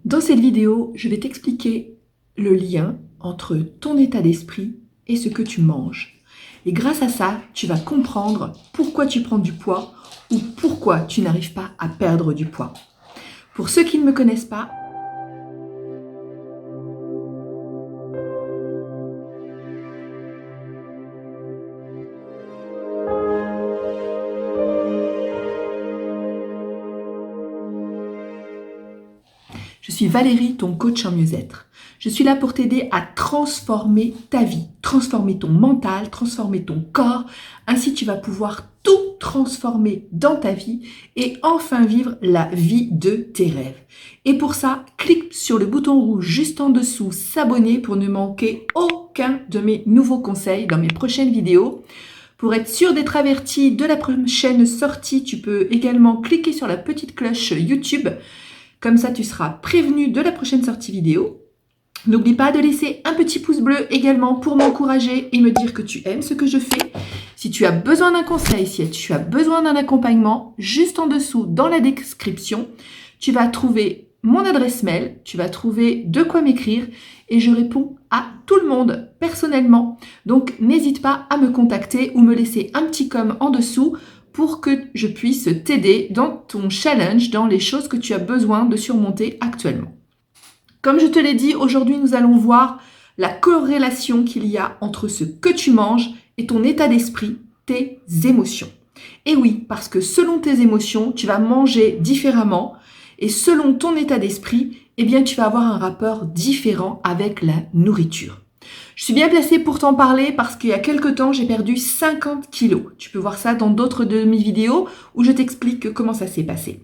Dans cette vidéo, je vais t'expliquer le lien entre ton état d'esprit et ce que tu manges. Et grâce à ça, tu vas comprendre pourquoi tu prends du poids ou pourquoi tu n'arrives pas à perdre du poids. Pour ceux qui ne me connaissent pas, je suis Valérie, ton coach en mieux-être. Je suis là pour t'aider à transformer ta vie, transformer ton mental, transformer ton corps. Ainsi, tu vas pouvoir tout transformer dans ta vie et enfin vivre la vie de tes rêves. Et pour ça, clique sur le bouton rouge juste en dessous, s'abonner pour ne manquer aucun de mes nouveaux conseils dans mes prochaines vidéos. Pour être sûr d'être averti de la prochaine sortie, tu peux également cliquer sur la petite cloche YouTube. Comme ça, tu seras prévenu de la prochaine sortie vidéo. N'oublie pas de laisser un petit pouce bleu également pour m'encourager et me dire que tu aimes ce que je fais. Si tu as besoin d'un conseil, si tu as besoin d'un accompagnement, juste en dessous dans la description, tu vas trouver mon adresse mail, tu vas trouver de quoi m'écrire et je réponds à tout le monde personnellement. Donc, n'hésite pas à me contacter ou me laisser un petit com en dessous pour que je puisse t'aider dans ton challenge, dans les choses que tu as besoin de surmonter actuellement. Comme je te l'ai dit, aujourd'hui, nous allons voir la corrélation qu'il y a entre ce que tu manges et ton état d'esprit, tes émotions. Et oui, parce que selon tes émotions, tu vas manger différemment et selon ton état d'esprit, eh bien, tu vas avoir un rapport différent avec la nourriture. Je suis bien placée pour t'en parler parce qu'il y a quelques temps, j'ai perdu 50 kilos. Tu peux voir ça dans d'autres de mes vidéos où je t'explique comment ça s'est passé.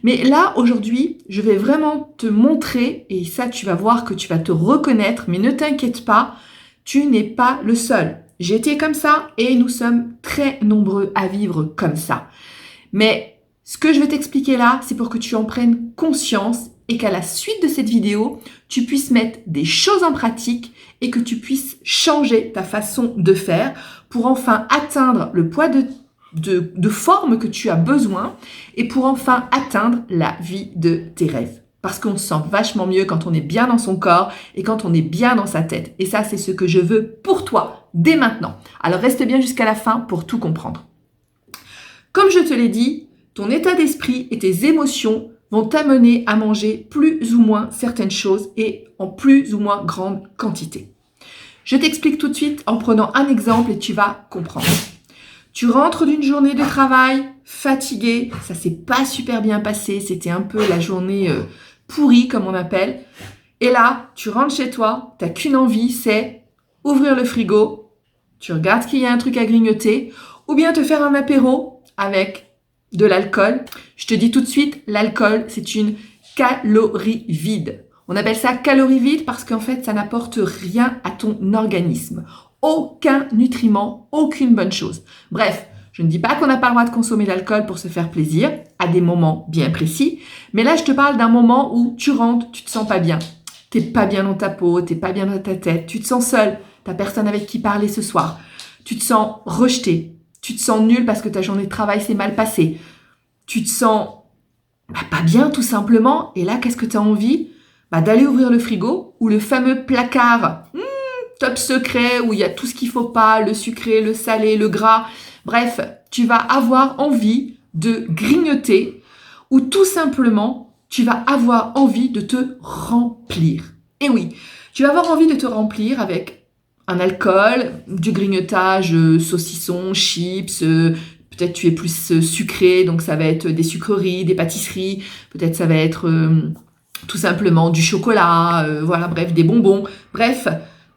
Mais là, aujourd'hui, je vais vraiment te montrer, et ça, tu vas voir que tu vas te reconnaître, mais ne t'inquiète pas, tu n'es pas le seul. J'ai été comme ça et nous sommes très nombreux à vivre comme ça. Mais ce que je vais t'expliquer là, c'est pour que tu en prennes conscience et qu'à la suite de cette vidéo, tu puisses mettre des choses en pratique et que tu puisses changer ta façon de faire pour enfin atteindre le poids de forme que tu as besoin et pour enfin atteindre la vie de tes rêves. Parce qu'on se sent vachement mieux quand on est bien dans son corps et quand on est bien dans sa tête. Et ça, c'est ce que je veux pour toi dès maintenant. Alors reste bien jusqu'à la fin pour tout comprendre. Comme je te l'ai dit, ton état d'esprit et tes émotions vont t'amener à manger plus ou moins certaines choses et en plus ou moins grande quantité. Je t'explique tout de suite en prenant un exemple et tu vas comprendre. Tu rentres d'une journée de travail fatigué, ça s'est pas super bien passé, c'était un peu la journée pourrie comme on appelle. Et là, tu rentres chez toi, t'as qu'une envie, c'est ouvrir le frigo, tu regardes qu'il y a un truc à grignoter ou bien te faire un apéro avec de l'alcool. Je te dis tout de suite, l'alcool, c'est une calorie vide. On appelle ça calorie vide parce qu'en fait, ça n'apporte rien à ton organisme. Aucun nutriment, aucune bonne chose. Bref, je ne dis pas qu'on n'a pas le droit de consommer de l'alcool pour se faire plaisir, à des moments bien précis, mais là, je te parle d'un moment où tu rentres, tu te sens pas bien. T'es pas bien dans ta peau, t'es pas bien dans ta tête, tu te sens seul, t'as personne avec qui parler ce soir, tu te sens rejeté, tu te sens nul parce que ta journée de travail s'est mal passée, tu te sens pas bien tout simplement, et là, qu'est-ce que tu as envie ? D'aller ouvrir le frigo ou le fameux placard top secret où il y a tout ce qu'il faut pas, le sucré, le salé, le gras. Bref, tu vas avoir envie de grignoter ou tout simplement, tu vas avoir envie de te remplir. Et oui, tu vas avoir envie de te remplir avec un alcool, du grignotage, saucisson, chips, peut-être tu es plus sucré, donc ça va être des sucreries, des pâtisseries, peut-être ça va être tout simplement du chocolat, voilà, bref, des bonbons. Bref,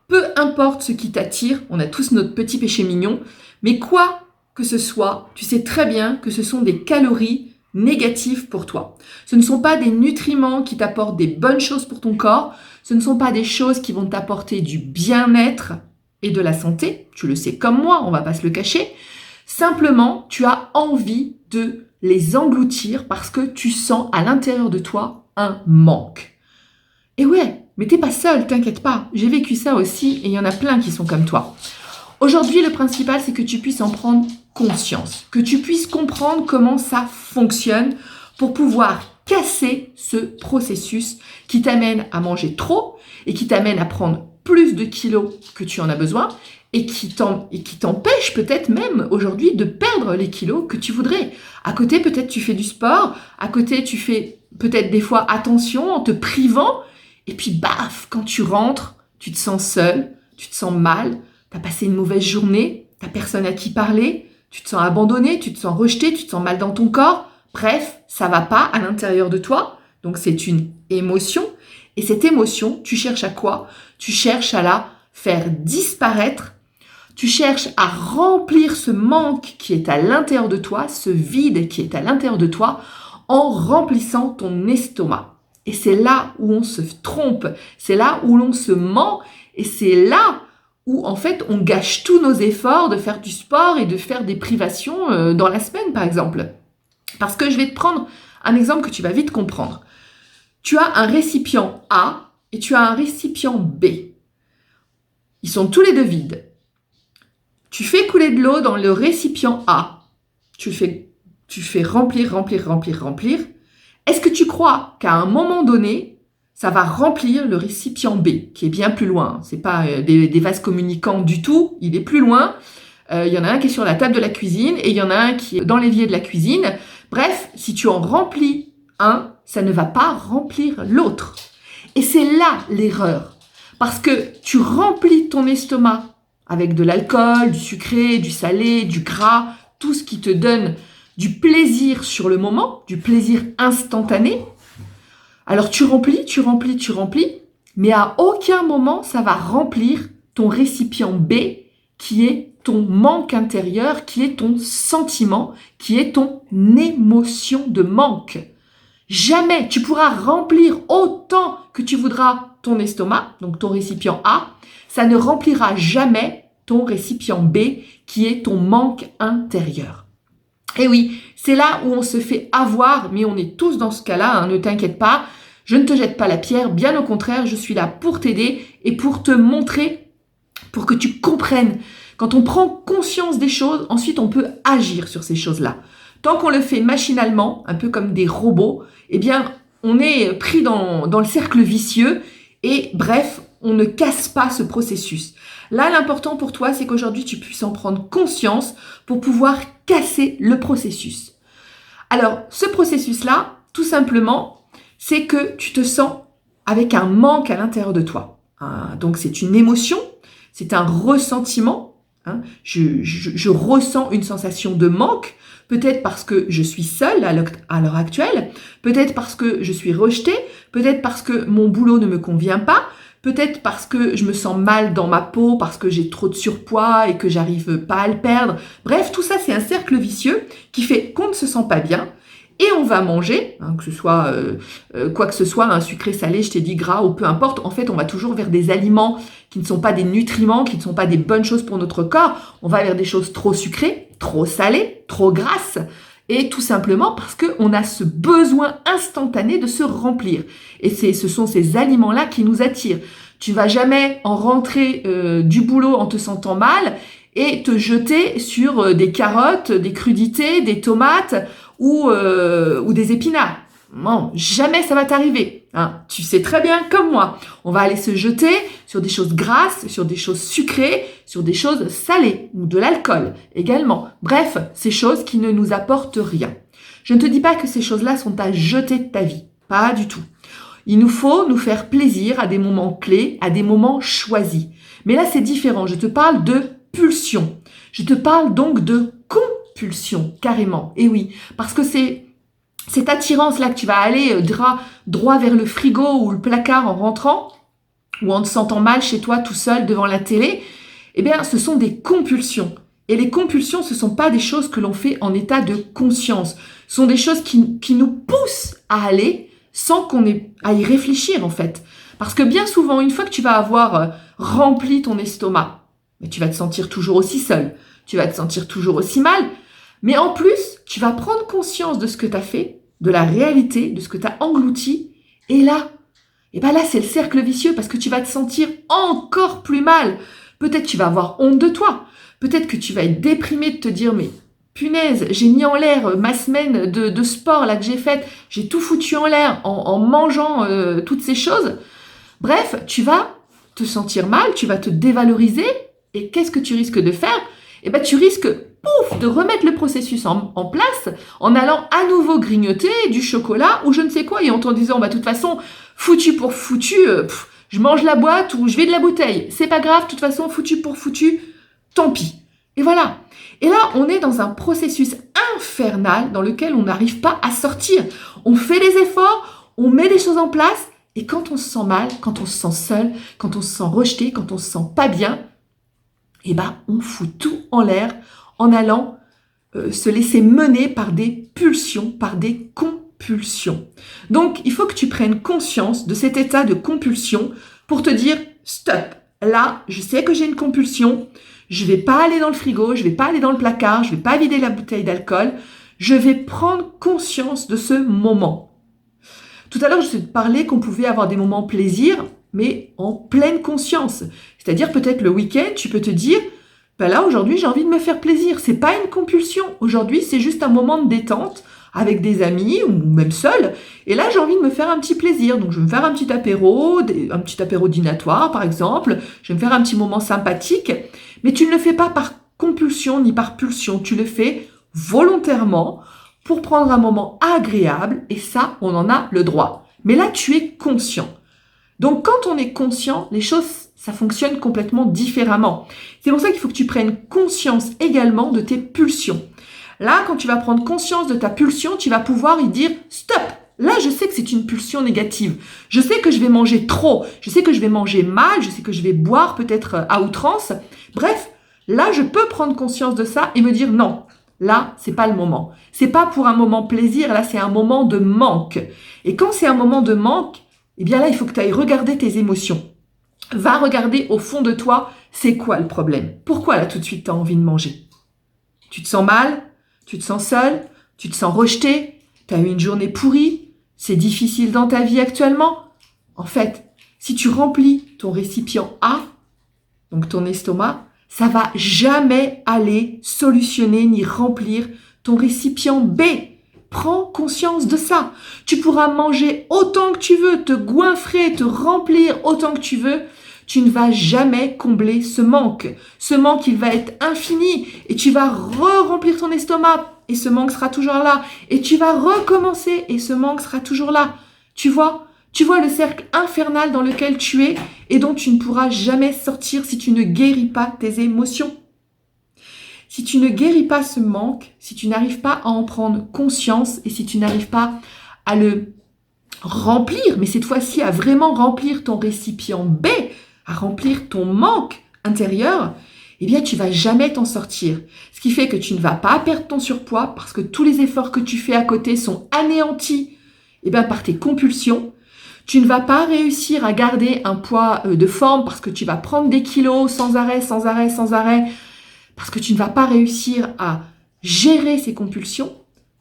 peu importe ce qui t'attire, on a tous notre petit péché mignon, mais quoi que ce soit, tu sais très bien que ce sont des calories négatives pour toi. Ce ne sont pas des nutriments qui t'apportent des bonnes choses pour ton corps, ce ne sont pas des choses qui vont t'apporter du bien-être et de la santé, tu le sais comme moi, on va pas se le cacher. Simplement, tu as envie de les engloutir parce que tu sens à l'intérieur de toi un manque. Et ouais, mais t'es pas seul, t'inquiète pas. J'ai vécu ça aussi et il y en a plein qui sont comme toi. Aujourd'hui, le principal, c'est que tu puisses en prendre conscience, que tu puisses comprendre comment ça fonctionne pour pouvoir casser ce processus qui t'amène à manger trop et qui t'amène à prendre plus de kilos que tu en as besoin et qui t'empêche peut-être même aujourd'hui de perdre les kilos que tu voudrais. À côté, peut-être tu fais du sport, à côté tu fais peut-être des fois attention en te privant et puis baf, quand tu rentres, tu te sens seul, tu te sens mal, tu as passé une mauvaise journée, tu n'as personne à qui parler, tu te sens abandonné, tu te sens rejeté, tu te sens mal dans ton corps. Bref, ça va pas à l'intérieur de toi. Donc c'est une émotion. Et cette émotion, tu cherches à quoi? Tu cherches à la faire disparaître. Tu cherches à remplir ce manque qui est à l'intérieur de toi, ce vide qui est à l'intérieur de toi, en remplissant ton estomac. Et c'est là où on se trompe, c'est là où l'on se ment, et c'est là où en fait on gâche tous nos efforts de faire du sport et de faire des privations dans la semaine par exemple. Parce que je vais te prendre un exemple que tu vas vite comprendre. Tu as un récipient A et tu as un récipient B. Ils sont tous les deux vides. Tu fais couler de l'eau dans le récipient A. Tu fais remplir. Est-ce que tu crois qu'à un moment donné, ça va remplir le récipient B, qui est bien plus loin? C'est pas des vases communicants du tout, il est plus loin. Il y en a un qui est sur la table de la cuisine et il y en a un qui est dans l'évier de la cuisine. Bref, si tu en remplis un, ça ne va pas remplir l'autre. Et c'est là l'erreur. Parce que tu remplis ton estomac avec de l'alcool, du sucré, du salé, du gras, tout ce qui te donne du plaisir sur le moment, du plaisir instantané. Alors tu remplis, mais à aucun moment ça va remplir ton récipient B qui est ton manque intérieur, qui est ton sentiment, qui est ton émotion de manque. Jamais tu pourras remplir autant que tu voudras ton estomac, donc ton récipient A, ça ne remplira jamais ton récipient B qui est ton manque intérieur. Et oui, c'est là où on se fait avoir, mais on est tous dans ce cas-là, hein, ne t'inquiète pas, je ne te jette pas la pierre, bien au contraire, je suis là pour t'aider et pour te montrer, pour que tu comprennes. Quand on prend conscience des choses, ensuite on peut agir sur ces choses-là. Tant qu'on le fait machinalement, un peu comme des robots, eh bien, on est pris dans le cercle vicieux et bref, on ne casse pas ce processus. Là, l'important pour toi, c'est qu'aujourd'hui, tu puisses en prendre conscience pour pouvoir casser le processus. Alors, ce processus-là, tout simplement, c'est que tu te sens avec un manque à l'intérieur de toi. Donc, c'est une émotion, c'est un ressentiment. Je ressens une sensation de manque, peut-être parce que je suis seule à l'heure actuelle, peut-être parce que je suis rejetée, peut-être parce que mon boulot ne me convient pas, peut-être parce que je me sens mal dans ma peau, parce que j'ai trop de surpoids et que j'arrive pas à le perdre. Bref, tout ça, c'est un cercle vicieux qui fait qu'on ne se sent pas bien. Et on va manger, que ce soit quoi que ce soit, un sucré, salé, je t'ai dit gras ou peu importe. En fait, on va toujours vers des aliments qui ne sont pas des nutriments, qui ne sont pas des bonnes choses pour notre corps. On va vers des choses trop sucrées, trop salées, trop grasses. Et tout simplement parce qu'on a ce besoin instantané de se remplir. Et ce sont ces aliments-là qui nous attirent. Tu vas jamais en rentrer du boulot en te sentant mal et te jeter sur des carottes, des crudités, des tomates ou des épinards. Non, jamais ça va t'arriver. Tu sais très bien comme moi. On va aller se jeter sur des choses grasses, sur des choses sucrées, sur des choses salées ou de l'alcool également. Bref, ces choses qui ne nous apportent rien. Je ne te dis pas que ces choses-là sont à jeter de ta vie. Pas du tout. Il nous faut nous faire plaisir à des moments clés, à des moments choisis. Mais là, c'est différent. Je te parle de pulsion. Je te parle donc de compulsion, carrément. Et oui, parce que c'est cette attirance-là que tu vas aller droit vers le frigo ou le placard en rentrant, ou en te sentant mal chez toi tout seul devant la télé, eh bien, ce sont des compulsions. Et les compulsions, ce ne sont pas des choses que l'on fait en état de conscience. Ce sont des choses qui nous poussent à aller sans qu'on ait à y réfléchir, en fait. Parce que bien souvent, une fois que tu vas avoir rempli ton estomac, tu vas te sentir toujours aussi seul, tu vas te sentir toujours aussi mal, mais en plus, tu vas prendre conscience de ce que tu as fait, de la réalité, de ce que tu as englouti, et là, c'est le cercle vicieux parce que tu vas te sentir encore plus mal. Peut-être tu vas avoir honte de toi, peut-être que tu vas être déprimé de te dire, mais punaise, j'ai mis en l'air ma semaine de sport là que j'ai faite, j'ai tout foutu en l'air en mangeant toutes ces choses. Bref, tu vas te sentir mal, tu vas te dévaloriser, et qu'est-ce que tu risques de faire? Eh ben, tu risques, pouf, de remettre le processus en place en allant à nouveau grignoter du chocolat ou je ne sais quoi, et en t'en disant, de toute façon, foutu pour foutu, je mange la boîte ou je vais de la bouteille, c'est pas grave, de toute façon, foutu pour foutu, tant pis. Et voilà. Et là, on est dans un processus infernal dans lequel on n'arrive pas à sortir. On fait des efforts, on met des choses en place, et quand on se sent mal, quand on se sent seul, quand on se sent rejeté, quand on se sent pas bien, eh ben, on fout tout en l'air en allant se laisser mener par des pulsions, par des compulsions. Donc, il faut que tu prennes conscience de cet état de compulsion pour te dire « Stop, là, je sais que j'ai une compulsion, je vais pas aller dans le frigo, je vais pas aller dans le placard, je vais pas vider la bouteille d'alcool, je vais prendre conscience de ce moment. » Tout à l'heure, je t'ai parlé qu'on pouvait avoir des moments plaisir, mais en pleine conscience. C'est-à-dire peut-être le week-end, tu peux te dire là aujourd'hui j'ai envie de me faire plaisir. C'est pas une compulsion. Aujourd'hui c'est juste un moment de détente avec des amis ou même seul. Et là j'ai envie de me faire un petit plaisir. Donc je vais me faire un petit apéro dînatoire par exemple. Je vais me faire un petit moment sympathique. Mais tu ne le fais pas par compulsion ni par pulsion. Tu le fais volontairement pour prendre un moment agréable. Et ça, on en a le droit. Mais là tu es conscient. Donc, quand on est conscient, les choses, ça fonctionne complètement différemment. C'est pour ça qu'il faut que tu prennes conscience également de tes pulsions. Là, quand tu vas prendre conscience de ta pulsion, tu vas pouvoir y dire « Stop !» Là, je sais que c'est une pulsion négative. Je sais que je vais manger trop. Je sais que je vais manger mal. Je sais que je vais boire peut-être à outrance. Bref, là, je peux prendre conscience de ça et me dire « Non, là, c'est pas le moment. C'est pas pour un moment plaisir. Là, c'est un moment de manque. » Et quand c'est un moment de manque, eh bien là, il faut que tu ailles regarder tes émotions. Va regarder au fond de toi, c'est quoi le problème? Pourquoi là tout de suite tu as envie de manger? Tu te sens mal? Tu te sens seul? Tu te sens rejeté? Tu as eu une journée pourrie? C'est difficile dans ta vie actuellement? En fait, si tu remplis ton récipient A, donc ton estomac, ça va jamais aller solutionner ni remplir ton récipient B. Prends conscience de ça. Tu pourras manger autant que tu veux, te goinfrer, te remplir autant que tu veux. Tu ne vas jamais combler ce manque. Ce manque, il va être infini et tu vas re-remplir ton estomac et ce manque sera toujours là. Et tu vas recommencer et ce manque sera toujours là. Tu vois le cercle infernal dans lequel tu es et dont tu ne pourras jamais sortir si tu ne guéris pas tes émotions. Si tu ne guéris pas ce manque, si tu n'arrives pas à en prendre conscience et si tu n'arrives pas à le remplir, mais cette fois-ci à vraiment remplir ton récipient B, à remplir ton manque intérieur, eh bien tu vas jamais t'en sortir. Ce qui fait que tu ne vas pas perdre ton surpoids parce que tous les efforts que tu fais à côté sont anéantis par tes compulsions. Tu ne vas pas réussir à garder un poids de forme parce que tu vas prendre des kilos sans arrêt, parce que tu ne vas pas réussir à gérer ces compulsions.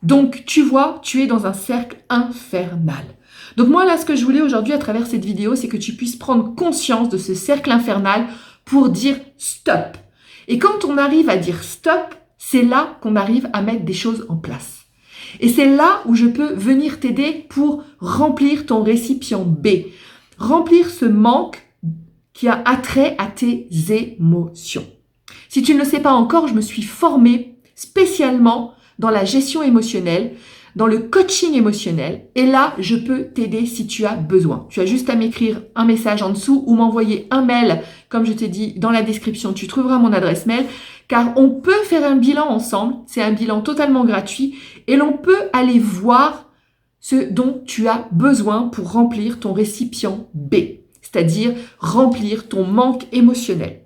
Donc, tu vois, tu es dans un cercle infernal. Donc moi, là, ce que je voulais aujourd'hui à travers cette vidéo, c'est que tu puisses prendre conscience de ce cercle infernal pour dire stop. Et quand on arrive à dire stop, c'est là qu'on arrive à mettre des choses en place. Et c'est là où je peux venir t'aider pour remplir ton récipient B. Remplir ce manque qui a attrait à tes émotions. Si tu ne le sais pas encore, je me suis formée spécialement dans la gestion émotionnelle, dans le coaching émotionnel. Et là, je peux t'aider si tu as besoin. Tu as juste à m'écrire un message en dessous ou m'envoyer un mail. Comme je t'ai dit dans la description, tu trouveras mon adresse mail. Car on peut faire un bilan ensemble. C'est un bilan totalement gratuit. Et l'on peut aller voir ce dont tu as besoin pour remplir ton récipient B. C'est-à-dire remplir ton manque émotionnel.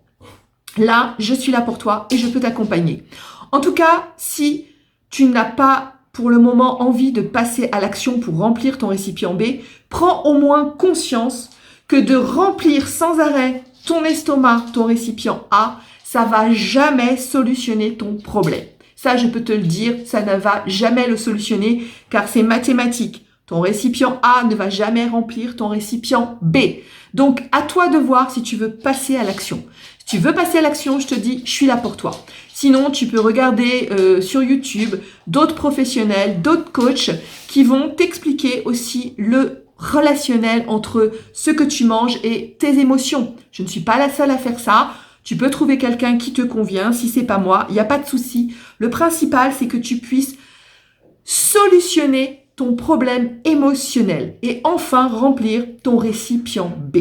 Là, je suis là pour toi et je peux t'accompagner. En tout cas, si tu n'as pas pour le moment envie de passer à l'action pour remplir ton récipient B, prends au moins conscience que de remplir sans arrêt ton estomac, ton récipient A, ça va jamais solutionner ton problème. Ça, je peux te le dire, ça ne va jamais le solutionner car c'est mathématique. Ton récipient A ne va jamais remplir ton récipient B. Donc, à toi de voir si tu veux passer à l'action. Si tu veux passer à l'action, je te dis, je suis là pour toi. Sinon, tu peux regarder sur YouTube d'autres professionnels, d'autres coachs qui vont t'expliquer aussi le relationnel entre ce que tu manges et tes émotions. Je ne suis pas la seule à faire ça. Tu peux trouver quelqu'un qui te convient. Si c'est pas moi, il n'y a pas de souci. Le principal, c'est que tu puisses solutionner ton problème émotionnel et enfin remplir ton récipient B.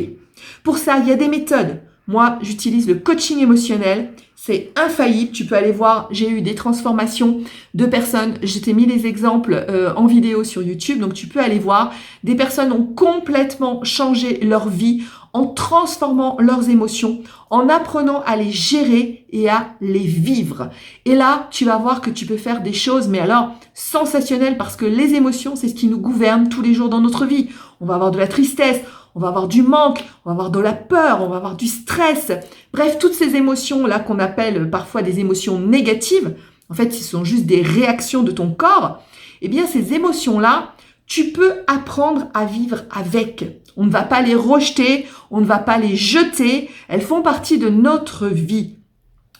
Pour ça, il y a des méthodes. Moi, j'utilise le coaching émotionnel. C'est infaillible. Tu peux aller voir, j'ai eu des transformations de personnes. Je t'ai mis les exemples en vidéo sur YouTube, donc tu peux aller voir. Des personnes ont complètement changé leur vie en transformant leurs émotions, en apprenant à les gérer et à les vivre. Et là, tu vas voir que tu peux faire des choses, mais alors sensationnelles, parce que les émotions, c'est ce qui nous gouverne tous les jours dans notre vie. On va avoir de la tristesse, on va avoir du manque, on va avoir de la peur, on va avoir du stress. Bref, toutes ces émotions-là qu'on appelle parfois des émotions négatives, en fait, ce sont juste des réactions de ton corps. Eh bien, ces émotions-là, tu peux apprendre à vivre avec. On ne va pas les rejeter, on ne va pas les jeter. Elles font partie de notre vie.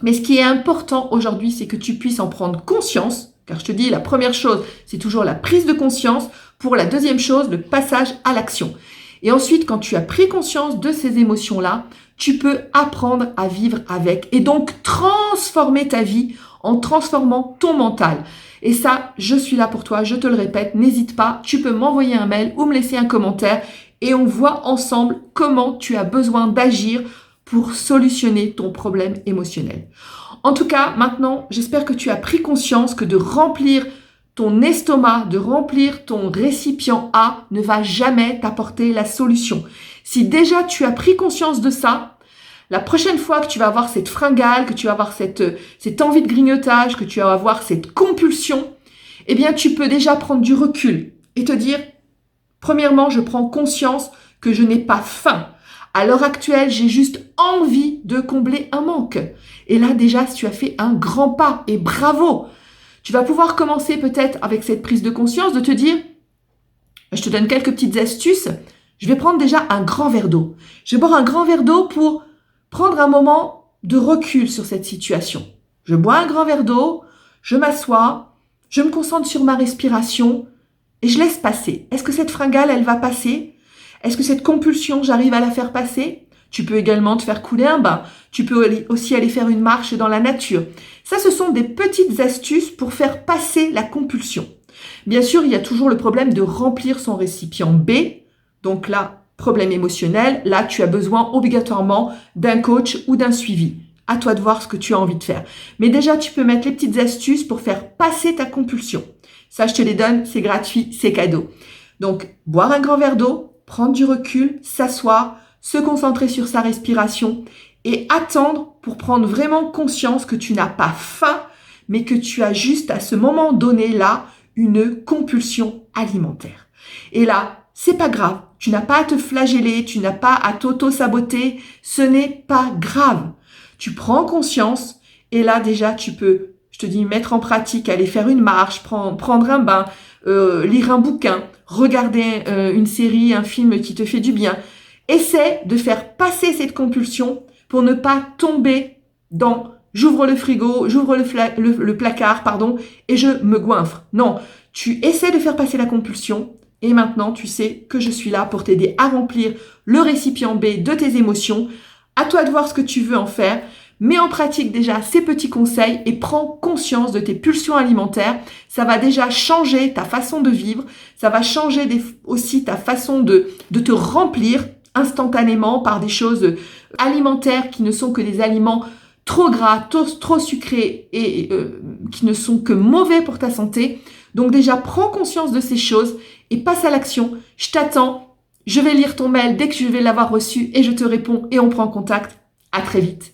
Mais ce qui est important aujourd'hui, c'est que tu puisses en prendre conscience. Car je te dis, la première chose, c'est toujours la prise de conscience. Pour la deuxième chose, le passage à l'action. Et ensuite, quand tu as pris conscience de ces émotions-là, tu peux apprendre à vivre avec et donc transformer ta vie en transformant ton mental. Et ça, je suis là pour toi, je te le répète, n'hésite pas, tu peux m'envoyer un mail ou me laisser un commentaire et on voit ensemble comment tu as besoin d'agir pour solutionner ton problème émotionnel. En tout cas, maintenant, j'espère que tu as pris conscience que de remplir ton estomac, de remplir ton récipient A ne va jamais t'apporter la solution. Si déjà tu as pris conscience de ça, la prochaine fois que tu vas avoir cette fringale, que tu vas avoir cette envie de grignotage, que tu vas avoir cette compulsion, eh bien, tu peux déjà prendre du recul et te dire, premièrement, je prends conscience que je n'ai pas faim. À l'heure actuelle, j'ai juste envie de combler un manque. Et là, déjà, tu as fait un grand pas et bravo. Tu vas pouvoir commencer peut-être avec cette prise de conscience de te dire, je te donne quelques petites astuces, je vais prendre déjà un grand verre d'eau. Je vais boire un grand verre d'eau pour prendre un moment de recul sur cette situation. Je bois un grand verre d'eau, je m'assois, je me concentre sur ma respiration et je laisse passer. Est-ce que cette fringale, elle va passer? Est-ce que cette compulsion, j'arrive à la faire passer? Tu peux également te faire couler un bain. Tu peux aussi aller faire une marche dans la nature. Ça, ce sont des petites astuces pour faire passer la compulsion. Bien sûr, il y a toujours le problème de remplir son récipient B. Donc là, problème émotionnel, là, tu as besoin obligatoirement d'un coach ou d'un suivi. À toi de voir ce que tu as envie de faire. Mais déjà, tu peux mettre les petites astuces pour faire passer ta compulsion. Ça, je te les donne, c'est gratuit, c'est cadeau. Donc, boire un grand verre d'eau, prendre du recul, s'asseoir, se concentrer sur sa respiration et attendre pour prendre vraiment conscience que tu n'as pas faim, mais que tu as juste à ce moment donné là une compulsion alimentaire. Et là, c'est pas grave. Tu n'as pas à te flageller, tu n'as pas à t'auto-saboter. Ce n'est pas grave. Tu prends conscience et là déjà tu peux, je te dis, mettre en pratique, aller faire une marche, prendre un bain, lire un bouquin, regarder une série, un film qui te fait du bien. Essaie de faire passer cette compulsion pour ne pas tomber dans j'ouvre le frigo, j'ouvre le placard, et je me goinfre. Non, tu essaies de faire passer la compulsion et maintenant tu sais que je suis là pour t'aider à remplir le récipient B de tes émotions. À toi de voir ce que tu veux en faire. Mets en pratique déjà ces petits conseils et prends conscience de tes pulsions alimentaires. Ça va déjà changer ta façon de vivre. Ça va changer aussi ta façon de te remplir instantanément par des choses alimentaires qui ne sont que des aliments trop gras, trop sucrés et qui ne sont que mauvais pour ta santé. Donc déjà, prends conscience de ces choses et passe à l'action. Je t'attends. Je vais lire ton mail dès que je vais l'avoir reçu et je te réponds et on prend contact. À très vite.